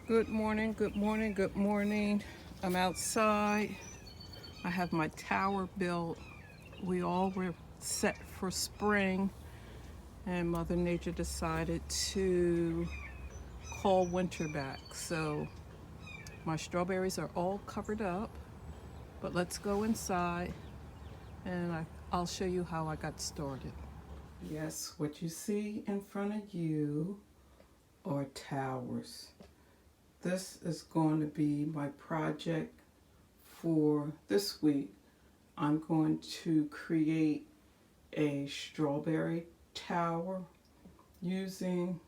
Good morning, good morning, good morning. I'm outside. I have my tower built. We all were set for spring, and Mother Nature decided to call winter back. So my strawberries are all covered up, but let's go inside and I'll show you how I got started. Yes, what you see in front of you are towers. This is going to be my project for this week. I'm going to create a strawberry tower using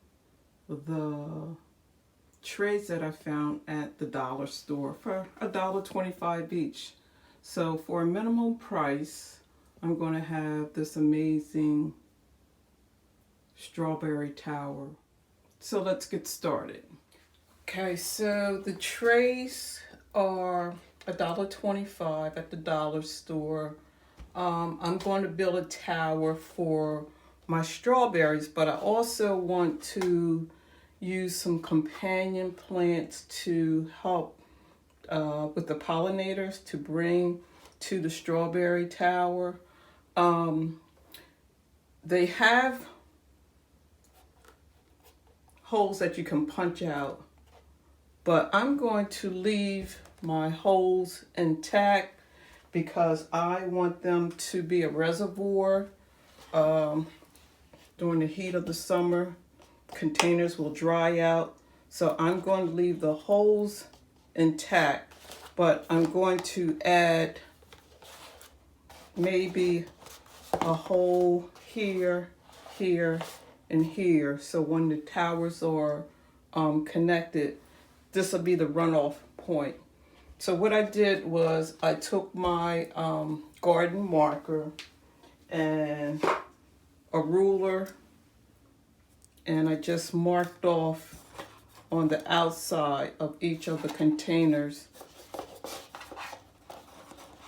the trays that I found at the dollar store for $1.25 each. So for a minimum price, I'm going to have this amazing strawberry tower. So let's get started. Okay, so the trays are $1.25 at the dollar store. I'm going to build a tower for my strawberries, but I also want to use some companion plants to help with the pollinators to bring to the strawberry tower. They have holes that you can punch out, but I'm going to leave my holes intact because I want them to be a reservoir. During the heat of the summer, containers will dry out. So I'm going to leave the holes intact, but I'm going to add maybe a hole here, here, and here. So when the towers are connected, this will be the runoff point. So what I did was I took my garden marker and a ruler, and I just marked off on the outside of each of the containers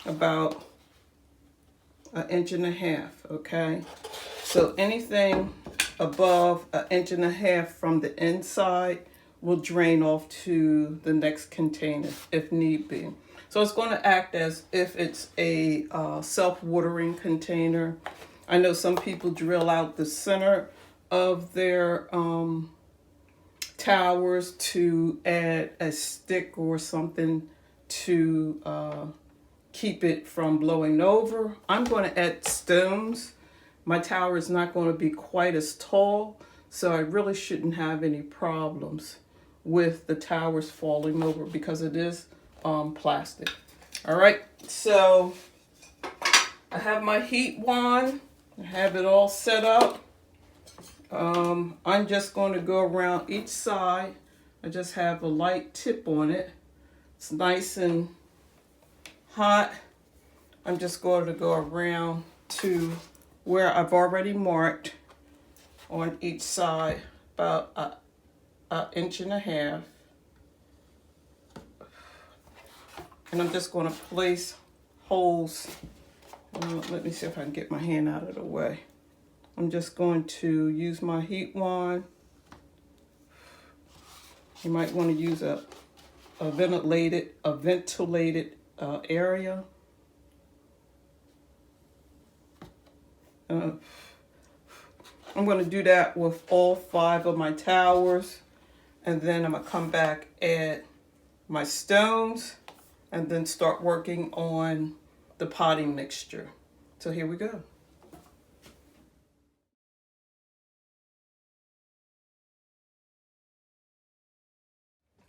about 1.5 inches, okay? So anything above 1.5 inches from the inside will drain off to the next container if need be. So it's going to act as if it's a self-watering container. I know some people drill out the center of their towers to add a stick or something to keep it from blowing over. I'm going to add stones. My tower is not going to be quite as tall, so I really shouldn't have any problems with the towers falling over because it is plastic. All right, so I have my heat wand. I have it all set up. I'm just going to go around each side. I just have a light tip on it. It's nice and hot. I'm just going to go around to where I've already marked on each side about 1.5 inches. And I'm just going to place holes. Let me see if I can get my hand out of the way. I'm just going to use my heat wand. You might want to use a ventilated area. I'm going to do that with all 5 of my towers, and then I'm going to come back, add my stones, and then start working on the potting mixture. So here we go.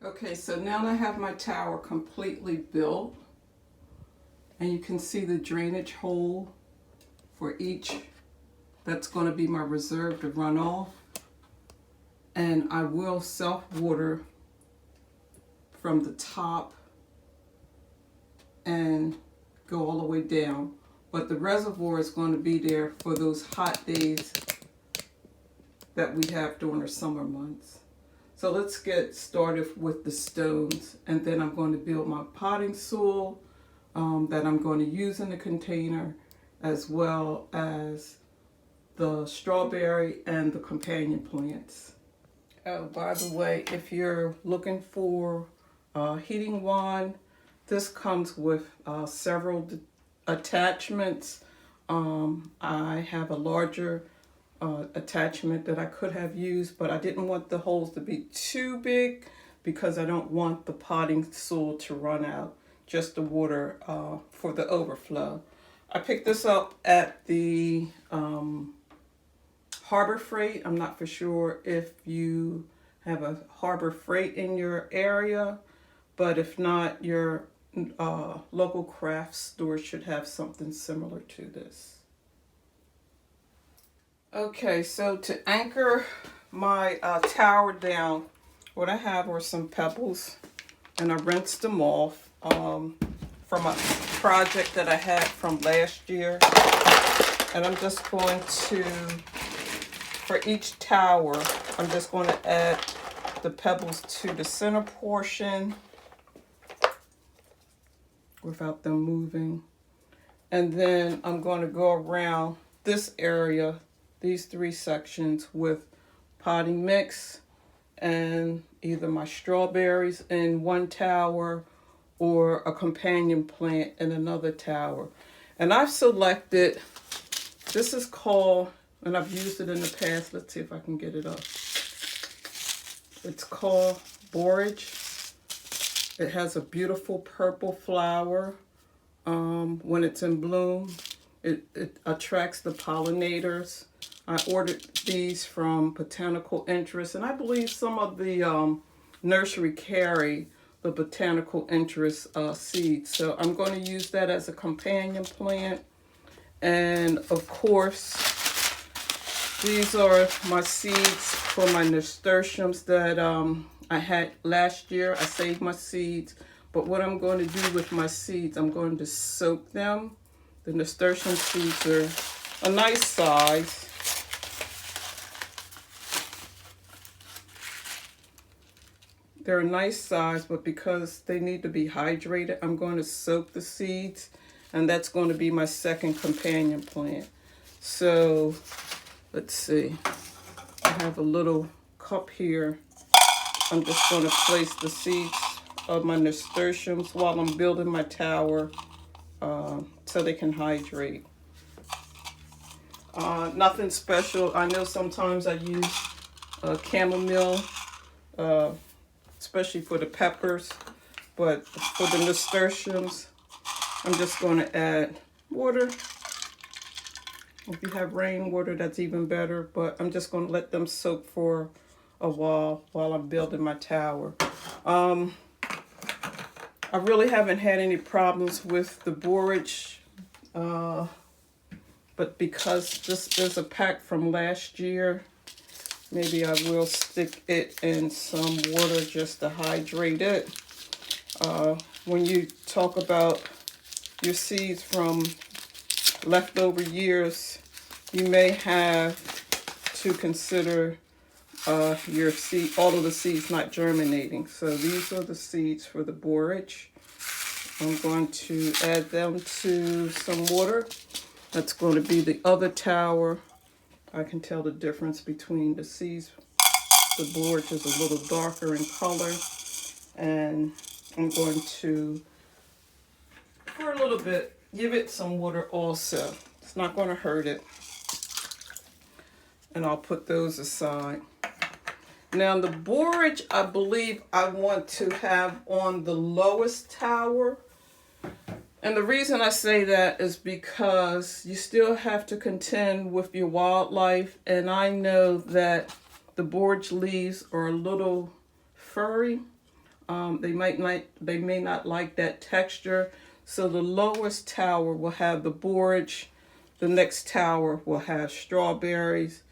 Okay, so now I have my tower completely built, and you can see the drainage hole for each. That's going to be my reserve to run off, and I will self-water from the top and go all the way down, but the reservoir is going to be there for those hot days that we have during the summer months. So let's get started with the stones, and then I'm going to build my potting soil that I'm going to use in the container, as well as the strawberry and the companion plants. Oh, by the way, if you're looking for heating wand, this comes with several attachments. I have a larger attachment that I could have used, but I didn't want the holes to be too big because I don't want the potting soil to run out, just the water for the overflow. I picked this up at the Harbor Freight. I'm not for sure if you have a Harbor Freight in your area, but if not, your local craft store should have something similar to this. Okay, so to anchor my tower down, what I have are some pebbles, and I rinsed them off from a project that I had from last year. And I'm just going to, for each tower, I'm just going to add the pebbles to the center portion without them moving. And then I'm going to go around this area, these three sections, with potting mix and either my strawberries in one tower or a companion plant in another tower. And I've selected, this is called, and I've used it in the past, let's see if I can get it up. It's called Borage. It has a beautiful purple flower. When it's in bloom, it attracts the pollinators. I ordered these from Botanical Interest, and I believe some of the nursery carry the Botanical Interest seeds. So I'm going to use that as a companion plant. And of course, these are my seeds for my nasturtiums that I had last year. I saved my seeds. But what I'm going to do with my seeds, I'm going to soak them. The nasturtium seeds are a nice size. They're a nice size, but because they need to be hydrated, I'm going to soak the seeds, and that's going to be my second companion plant. So, let's see. I have a little cup here. I'm just going to place the seeds of my nasturtiums while I'm building my tower so they can hydrate. Nothing special. I know sometimes I use chamomile, especially for the peppers, but for the nasturtiums, I'm just going to add water. If you have rainwater, that's even better, but I'm just going to let them soak for a while I'm building my tower. I really haven't had any problems with the borage, but because this is a pack from last year, maybe I will stick it in some water just to hydrate it. When you talk about your seeds from leftover years, you may have to consider your seed, all of the seeds not germinating. So these are the seeds for the borage. I'm going to add them to some water. That's going to be the other tower. I can tell the difference between the seeds. The borage is a little darker in color. And I'm going to, for a little bit, give it some water also. It's not going to hurt it. And I'll put those aside. Now the borage, I believe I want to have on the lowest tower. And the reason I say that is because you still have to contend with your wildlife. And I know that the borage leaves are a little furry. They may not like that texture. So the lowest tower will have the borage. The next tower will have strawberries.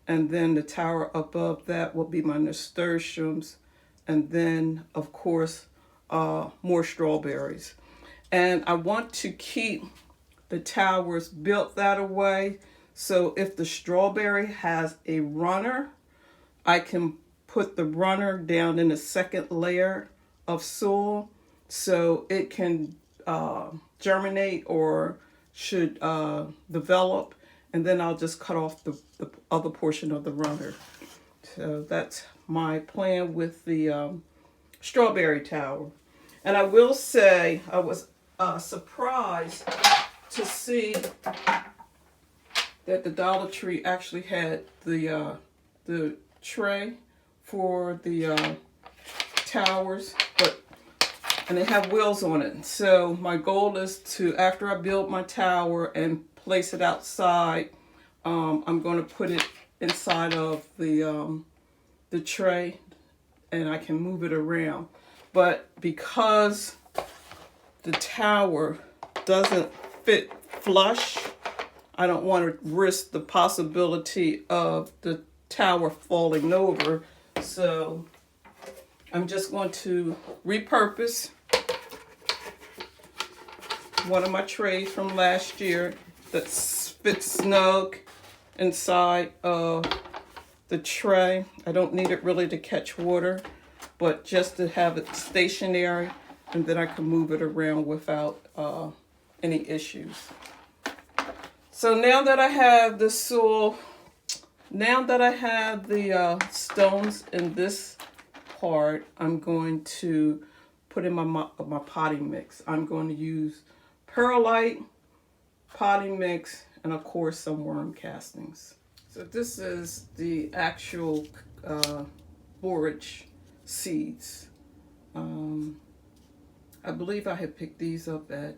And then the tower above that will be my nasturtiums. And then, of course, more strawberries. And I want to keep the towers built that way. So if the strawberry has a runner, I can put the runner down in the second layer of soil so it can germinate or should develop. And then I'll just cut off the other portion of the runner. So that's my plan with the strawberry tower. And I will say I was surprised to see that the Dollar Tree actually had the tray for the towers, and they have wheels on it. So my goal is to, after I build my tower and place it outside, I'm going to put it inside of the tray, and I can move it around. But because the tower doesn't fit flush, I don't want to risk the possibility of the tower falling over. So I'm just going to repurpose one of my trays from last year that fits snug inside of the tray. I don't need it really to catch water, but just to have it stationary, and then I can move it around without any issues. So now that I have the soil, now that I have the stones in this part, I'm going to put in my potting mix. I'm going to use perlite, potting mix, and of course some worm castings. So this is the actual borage seeds. I believe I had picked these up at,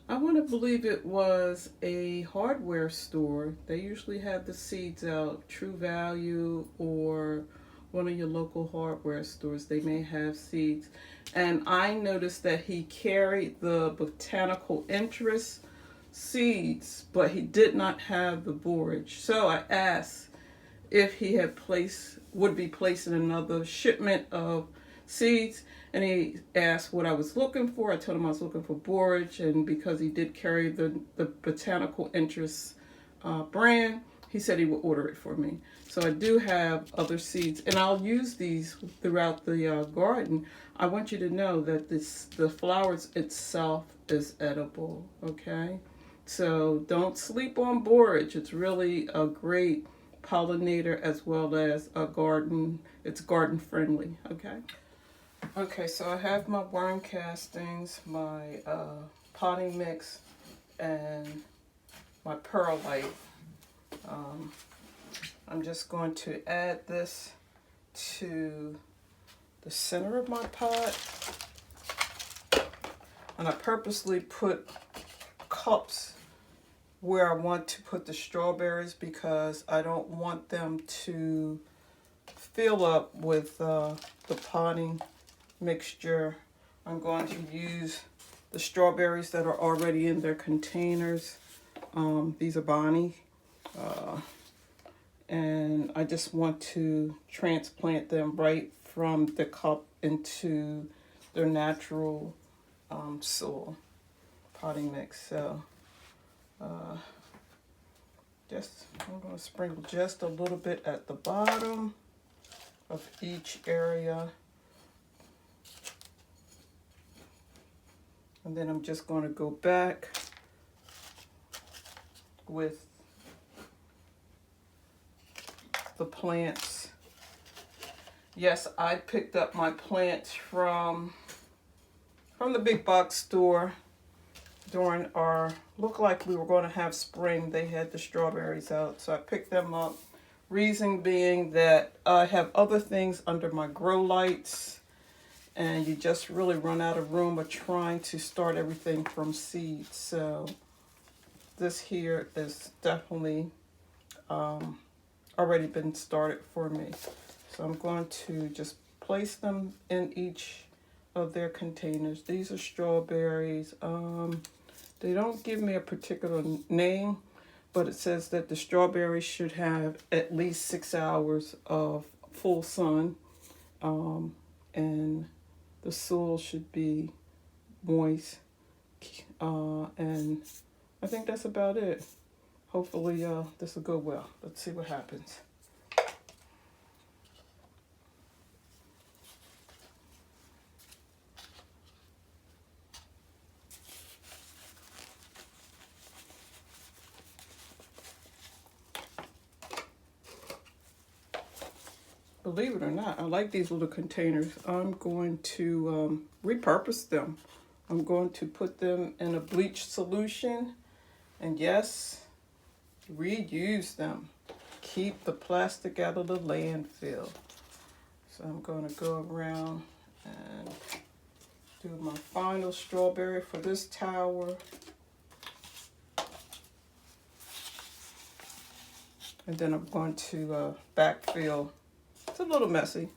I want to believe it was a hardware store. They usually have the seeds out, True Value or one of your local hardware stores. They may have seeds. And I noticed that he carried the botanical interest seeds, but he did not have the borage. So I asked if he had would be placing another shipment of seeds, and he asked what I was looking for. I told him I was looking for borage, and because he did carry the botanical interest brand, he said he would order it for me. So I do have other seeds, and I'll use these throughout the garden. I want you to know that the flowers itself is edible, okay? So don't sleep on borage. It's really a great pollinator as well as a garden. It's garden friendly, okay? Okay, so I have my worm castings, my potting mix, and my perlite. I'm just going to add this to the center of my pot. And I purposely put cups where I want to put the strawberries because I don't want them to fill up with the potting mixture. I'm going to use the strawberries that are already in their containers. These are Bonnie. And I just want to transplant them right from the cup into their natural soil potting mix. So I'm going to sprinkle just a little bit at the bottom of each area. And then I'm just going to go back with the plants. Yes, I picked up my plants from the big box store during our, looked like we were going to have spring. They had the strawberries out, so I picked them up. Reason being that I have other things under my grow lights, and you just really run out of room of trying to start everything from seeds. So this here is definitely already been started for me. So I'm going to just place them in each of their containers. These are strawberries. They don't give me a particular name, but it says that the strawberries should have at least 6 hours of full sun, and the soil should be moist, and I think that's about it. Hopefully this will go well. Let's see what happens. believe it or not, I like these little containers. I'm going to repurpose them. I'm going to put them in a bleach solution, and yes, reuse them. Keep the plastic out of the landfill. So I'm going to go around and do my final strawberry for this tower. And then I'm going to backfill. It's a little messy,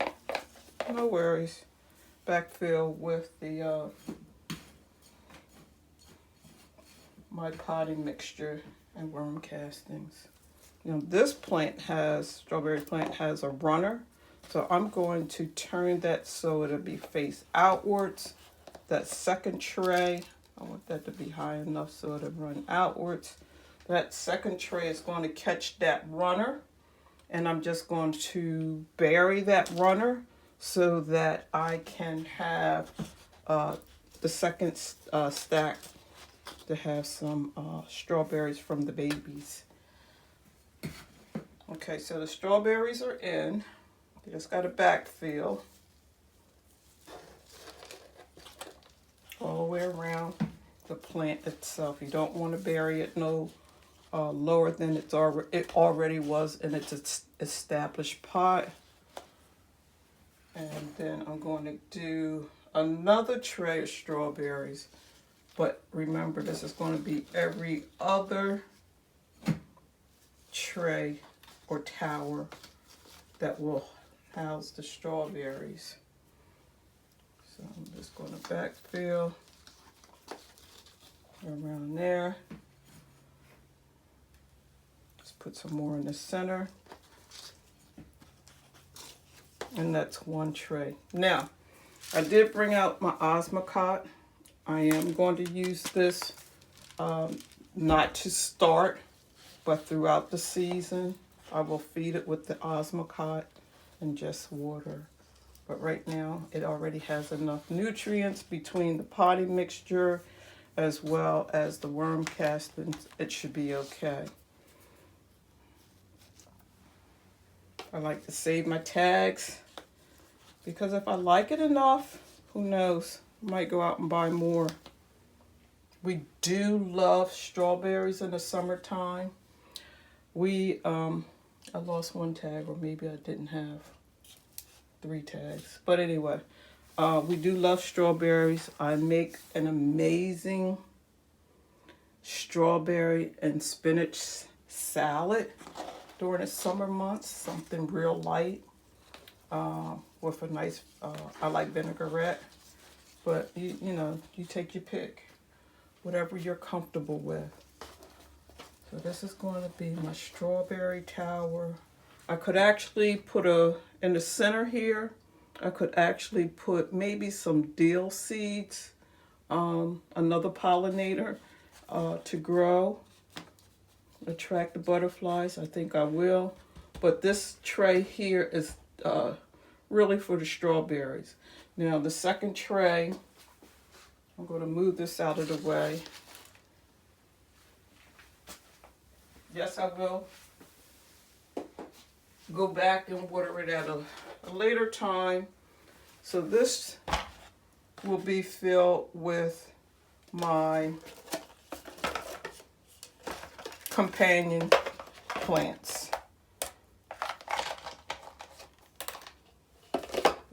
no worries. Backfill with the my potting mixture and worm castings. You know, this strawberry plant has a runner. So I'm going to turn that so it'll be face outwards. That second tray, I want that to be high enough so it'll run outwards. That second tray is going to catch that runner, and I'm just going to bury that runner so that I can have the second stack to have some strawberries from the babies. Okay, so the strawberries are in. They just got a backfill all the way around the plant itself. You don't want to bury it no lower than it already was in its established pot. And then I'm going to do another tray of strawberries. But remember, this is going to be every other tray or tower that will house the strawberries. So I'm just going to backfill around there. Just put some more in the center. And that's one tray. Now, I did bring out my Osmocote. I am going to use this not to start, but throughout the season. I will feed it with the Osmocote and just water. But right now, it already has enough nutrients between the potting mixture as well as the worm castings. It should be okay. I like to save my tags because if I like it enough, who knows, I might go out and buy more. We do love strawberries in the summertime. I lost one tag, or maybe I didn't have 3 tags. But anyway, we do love strawberries. I make an amazing strawberry and spinach salad during the summer months. Something real light with a nice, I like vinaigrette. But, you know, you take your pick. Whatever you're comfortable with. So this is going to be my strawberry tower. I could actually put in the center here, I could actually put maybe some dill seeds, another pollinator to grow, attract the butterflies. I think I will. But this tray here is really for the strawberries. Now the second tray, I'm going to move this out of the way. Yes, I will go back and water it at a later time. So this will be filled with my companion plants.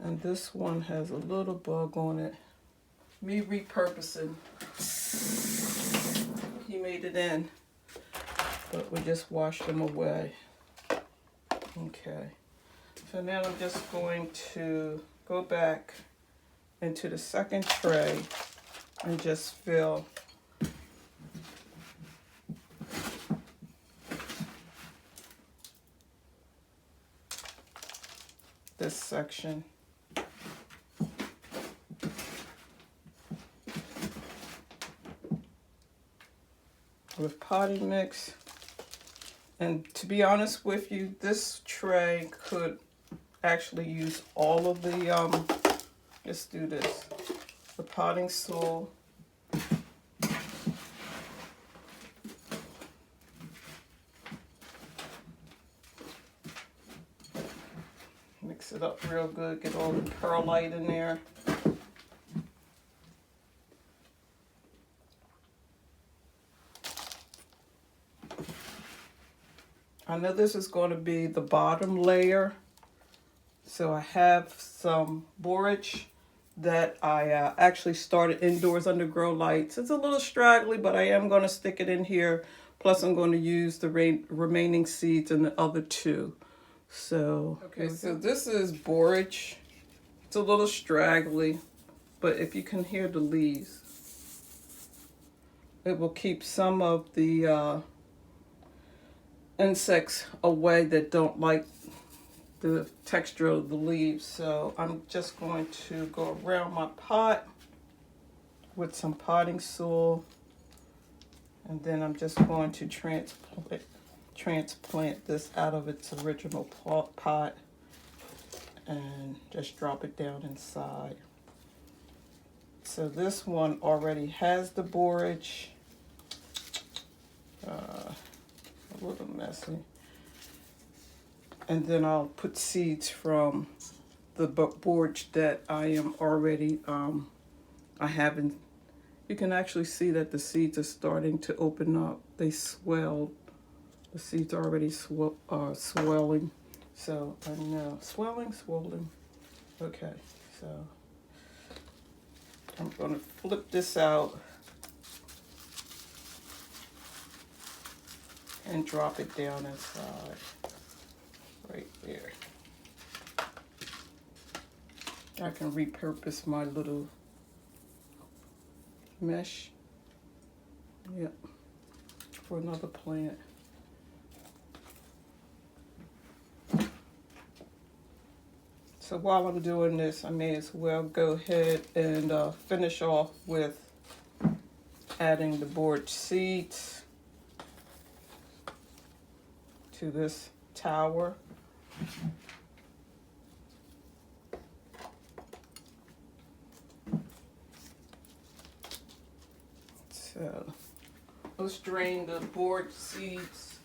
And this one has a little bug on it. Me repurposing. He made it in. But we just washed them away. Okay. So now I'm just going to go back into the second tray and just fill this section. With potting mix. And to be honest with you, this tray could actually use all of the, let's do this, the potting soil. Mix it up real good, get all the perlite in there. I know this is going to be the bottom layer. So I have some borage that I actually started indoors under grow lights. It's a little straggly, but I am going to stick it in here. Plus I'm going to use the remaining seeds in the other two. So, okay, so this is borage. It's a little straggly, but if you can hear the leaves, it will keep some of the insects away that don't like the texture of the leaves. So I'm just going to go around my pot with some potting soil, and then I'm just going to transplant this out of its original pot and just drop it down inside. So this one already has the borage. A little messy. And then I'll put seeds from the borage that I am already, I haven't, you can actually see that the seeds are starting to open up. They swelled. The seeds are already swelling. So I know, swollen. Okay, so I'm going to flip this out and drop it down inside. Right there. I can repurpose my little mesh, yep, for another plant. So while I'm doing this, I may as well go ahead and finish off with adding the borage seeds to this tower. So let's drain the borage seeds.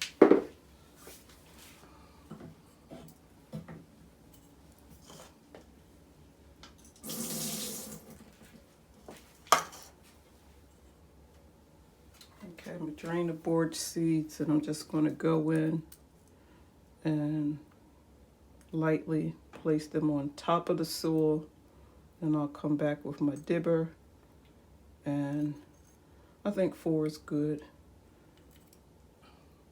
Okay, I'm going to drain the borage seeds, and I'm just going to go in and lightly place them on top of the soil, and I'll come back with my dibber, and I think 4 is good.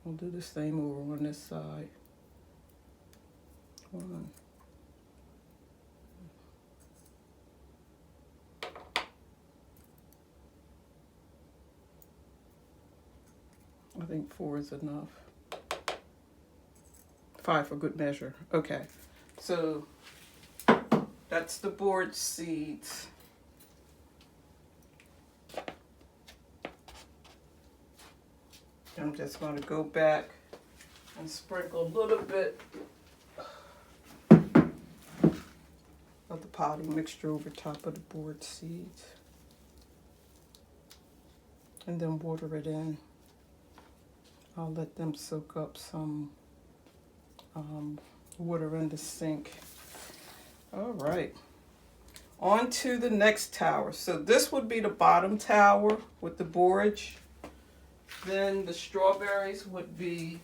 I'll do the same over on this side. 1. I think 4 is enough. 5 for good measure. Okay, so that's the borage seeds. I'm just going to go back and sprinkle a little bit of the potting mixture over top of the borage seeds, and then water it in. I'll let them soak up some water in the sink. All right, on to the next tower. So this would be the bottom tower with the borage. Then the strawberries would be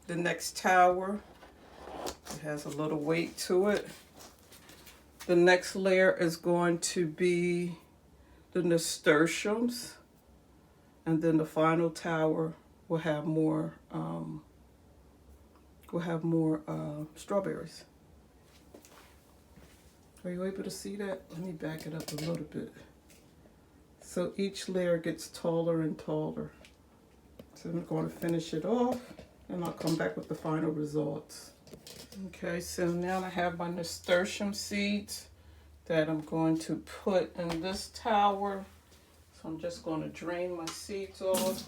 the next tower. It has a little weight to it. The next layer is going to be the nasturtiums, and then the final tower will have more strawberries. Are you able to see that? Let me back it up a little bit. So each layer gets taller and taller. So I'm going to finish it off, and I'll come back with the final results. Okay, so now I have my nasturtium seeds that I'm going to put in this tower. So I'm just going to drain my seeds off.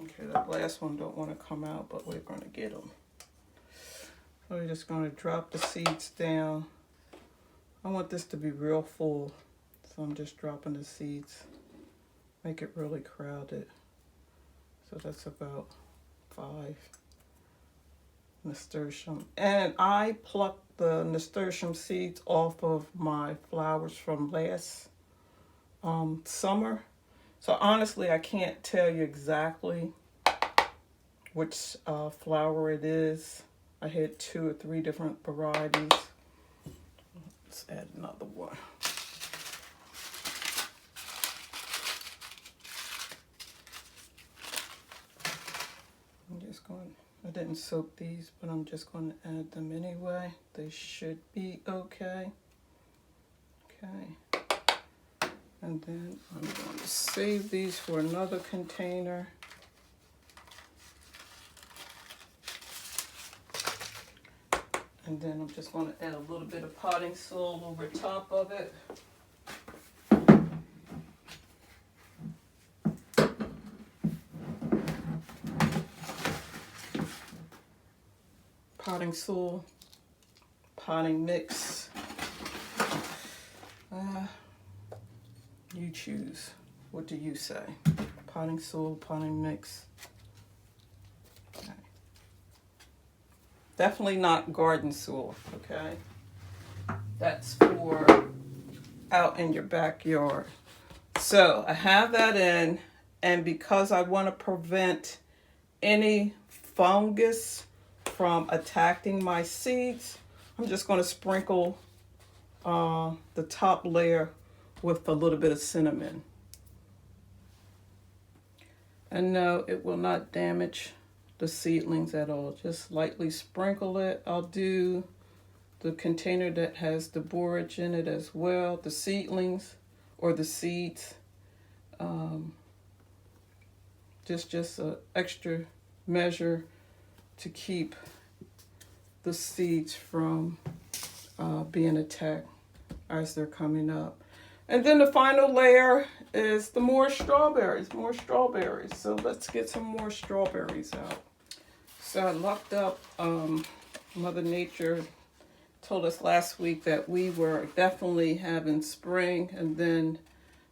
Okay, that last one don't want to come out, but we're going to get them. So we're just going to drop the seeds down. I want this to be real full, so I'm just dropping the seeds. Make it really crowded. So that's about 5 nasturtium. And I plucked the nasturtium seeds off of my flowers from last summer. So honestly, I can't tell you exactly which flower it is. I had 2 or 3 different varieties. Let's add another one. I'm just going, I didn't soak these, but I'm just going to add them anyway. They should be okay. Okay. And then I'm going to save these for another container. And then I'm just going to add a little bit of potting soil over top of it. Potting soil, potting mix. You choose. What do you say? Potting soil, potting mix. Okay. Definitely not garden soil, okay? That's for out in your backyard. So I have that in, and because I want to prevent any fungus from attacking my seeds, I'm just going to sprinkle the top layer with a little bit of cinnamon. And no, it will not damage the seedlings at all. Just lightly sprinkle it. I'll do the container that has the borage in it as well, the seedlings or the seeds. Just an extra measure to keep the seeds from being attacked as they're coming up. And then the final layer is the more strawberries. So let's get some more strawberries out. So I looked up, Mother Nature told us last week that we were definitely having spring. And then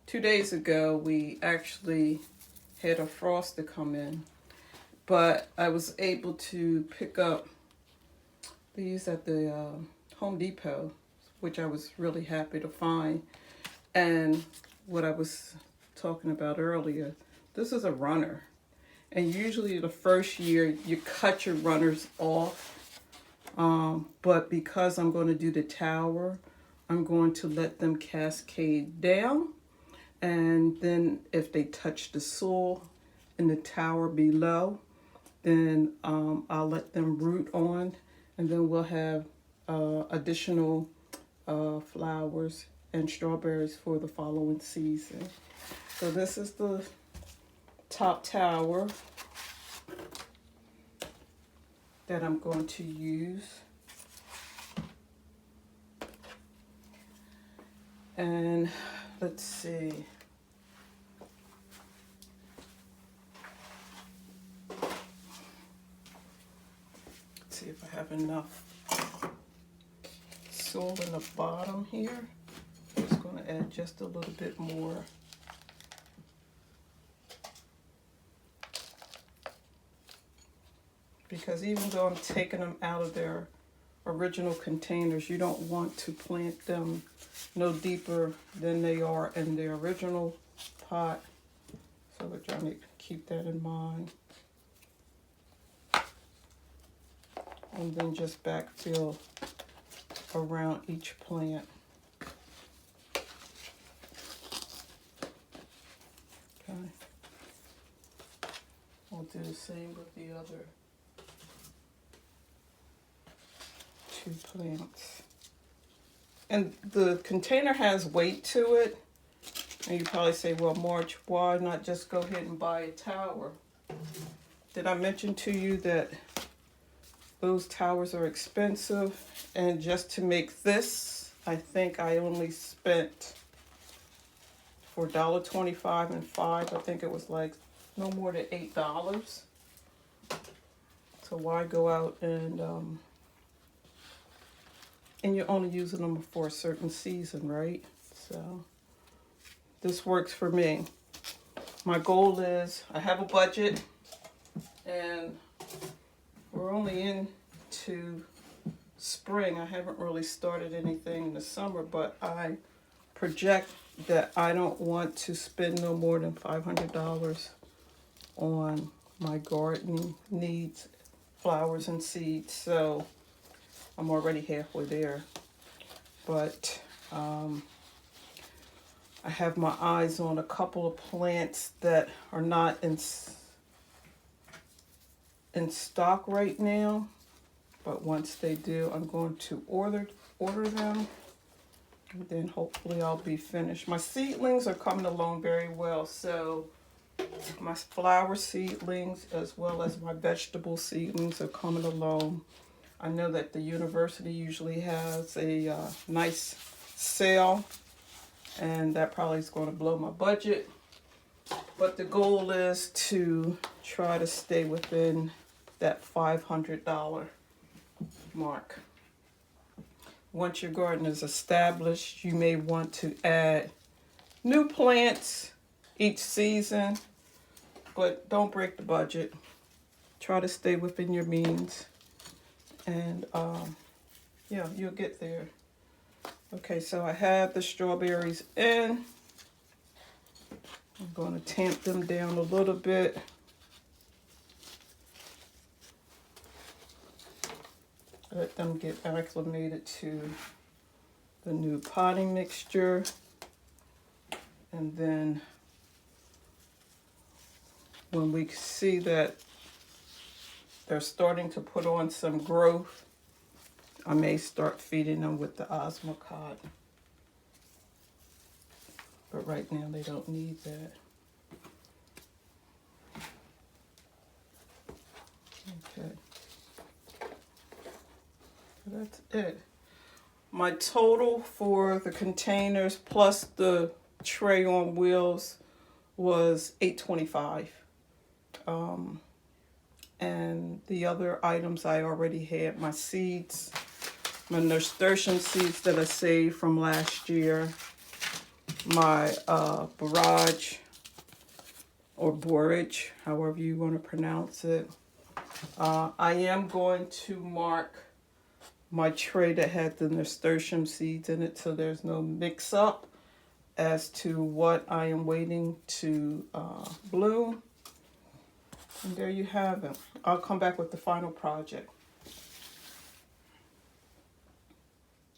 2 days ago, we actually had a frost to come in. But I was able to pick up these at the Home Depot, which I was really happy to find. And what I was talking about earlier, this is a runner. And usually the first year you cut your runners off. But because I'm going to do the tower, I'm going to let them cascade down. And then if they touch the soil in the tower below, then I'll let them root on. And then we'll have additional flowers and strawberries for the following season. So this is the top tower that I'm going to use. And let's see. Let's see if I have enough soil in the bottom here. I'm just going to add just a little bit more. Because even though I'm taking them out of their original containers, you don't want to plant them no deeper than they are in their original pot. So we're trying to keep that in mind. And then just backfill around each plant. Okay. I'll do the same with the other 2 plants. And the container has weight to it. And you probably say, well, March, why not just go ahead and buy a tower? Did I mention to you that those towers are expensive? And just to make this, I think I only spent for $1.25 and 5. I think it was like no more than $8. So why go out and you're only using them for a certain season, right? So this works for me. My goal is, I have a budget. and we're only into spring. I haven't really started anything in the summer, but I project that I don't want to spend no more than $500 on my gardening needs, flowers and seeds. So I'm already halfway there. But I have my eyes on a couple of plants that are not in stock right now. But once they do, I'm going to order them. And then hopefully I'll be finished. My seedlings are coming along very well. So my flower seedlings as well as my vegetable seedlings are coming along. I know that the university usually has a nice sale, and that probably is going to blow my budget. But the goal is to try to stay within that $500 mark. Once your garden is established, you may want to add new plants each season, but don't break the budget. Try to stay within your means, and yeah, you'll get there. Okay, so I have the strawberries in. I'm going to tamp them down a little bit. Let them get acclimated to the new potting mixture. And then when we see that they're starting to put on some growth, I may start feeding them with the Osmocote. But right now they don't need that. Okay. That's it. My total for the containers plus the tray on wheels was $825. And the other items I already had, my seeds, my nasturtium seeds that I saved from last year, my borage or borage, however you want to pronounce it. I am going to mark my tray that had the nasturtium seeds in it, so there's no mix up as to what I am waiting to bloom. And there you have it. I'll come back with the final project.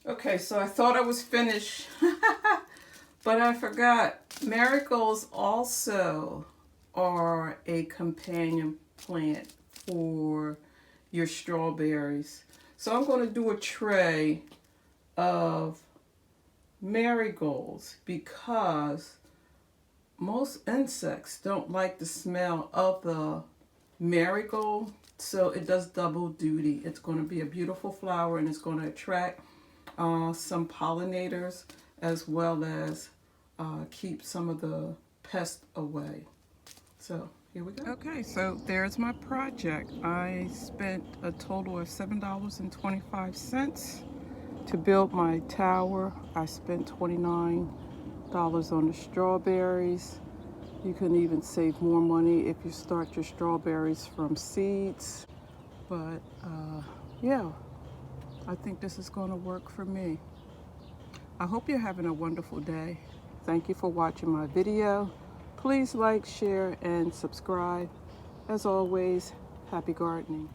Okay, so I thought I was finished, but I forgot. Marigolds also are a companion plant for your strawberries. So I'm going to do a tray of marigolds because most insects don't like the smell of the marigold, so it does double duty. It's going to be a beautiful flower, and it's going to attract some pollinators as well as keep some of the pests away. So here we go. Okay, so there's my project. I spent a total of $7.25 to build my tower. I spent $29 on the strawberries. You can even save more money if you start your strawberries from seeds. But yeah, I think this is going to work for me. I hope you're having a wonderful day. Thank you for watching my video. Please like, share, and subscribe. As always, happy gardening.